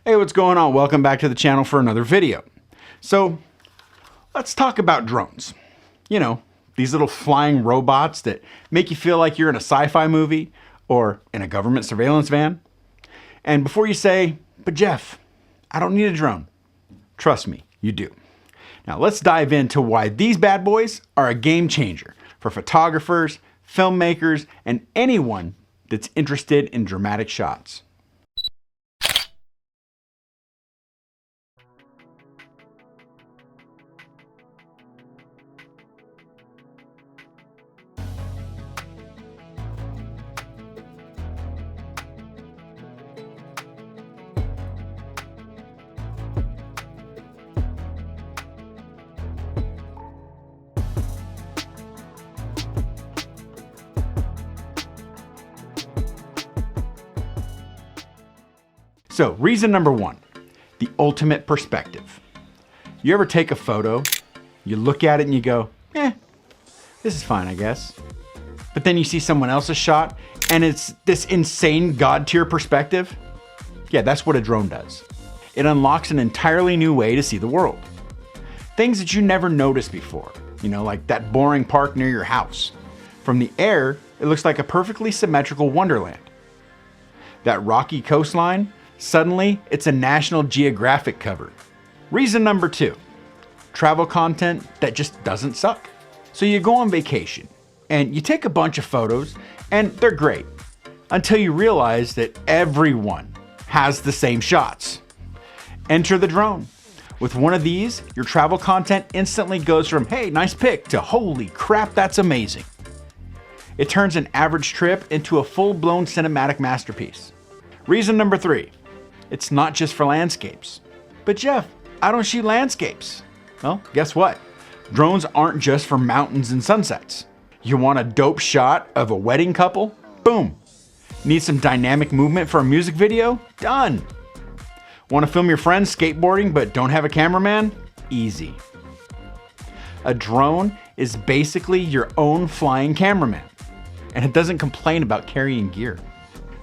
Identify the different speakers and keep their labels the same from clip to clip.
Speaker 1: Hey, what's going on? Welcome back to the channel for another video. So let's talk about drones. You know, these little flying robots that make you feel like you're in a sci-fi movie or in a government surveillance van. And before you say, but Jeff, I don't need a drone. Trust me, you do. Now let's dive into why these bad boys are a game changer for photographers, filmmakers, and anyone that's interested in dramatic shots. So reason number one, the ultimate perspective. You ever take a photo, you look at it and you go, this is fine, I guess. But then you see someone else's shot and it's this insane God tier perspective. Yeah, that's what a drone does. It unlocks an entirely new way to see the world. Things that you never noticed before, you know, like that boring park near your house. From the air, it looks like a perfectly symmetrical wonderland. That rocky coastline, suddenly, it's a National Geographic cover. Reason number two, travel content that just doesn't suck. So you go on vacation and you take a bunch of photos and they're great until you realize that everyone has the same shots. Enter the drone. With one of these, your travel content instantly goes from, hey, nice pic, to holy crap, that's amazing. It turns an average trip into a full-blown cinematic masterpiece. Reason number three, it's not just for landscapes. But Jeff, I don't shoot landscapes. Well, guess what? Drones aren't just for mountains and sunsets. You want a dope shot of a wedding couple? Boom. Need some dynamic movement for a music video? Done. Want to film your friends skateboarding but don't have a cameraman? Easy. A drone is basically your own flying cameraman, and it doesn't complain about carrying gear.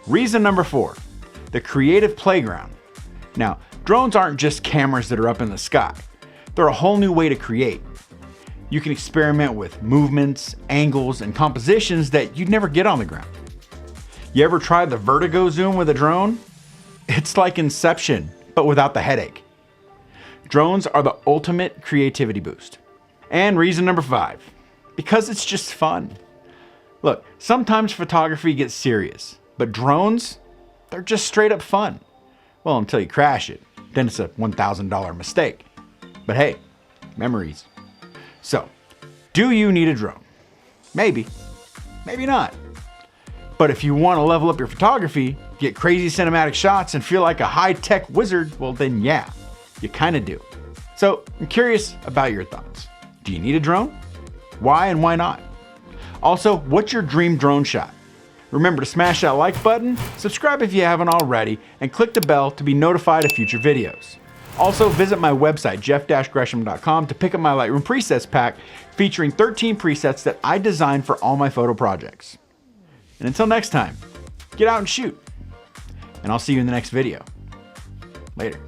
Speaker 1: Reason number four, the creative playground. Now, drones aren't just cameras that are up in the sky. They're a whole new way to create. You can experiment with movements, angles, and compositions that you'd never get on the ground. You ever tried the vertigo zoom with a drone? It's like Inception, but without the headache. Drones are the ultimate creativity boost. And reason number five, because it's just fun. Look, sometimes photography gets serious, but drones, they're just straight up fun. Well, until you crash it, then it's a $1,000 mistake. But hey, memories. So, do you need a drone? Maybe, maybe not. But if you want to level up your photography, get crazy cinematic shots, and feel like a high-tech wizard, well then yeah, you kind of do. So, I'm curious about your thoughts. Do you need a drone? Why and why not? Also, what's your dream drone shot? Remember to smash that like button, subscribe if you haven't already, and click the bell to be notified of future videos. Also, visit my website, jeff-gresham.com, to pick up my Lightroom presets pack featuring 13 presets that I designed for all my photo projects. And until next time, get out and shoot. And I'll see you in the next video. Later.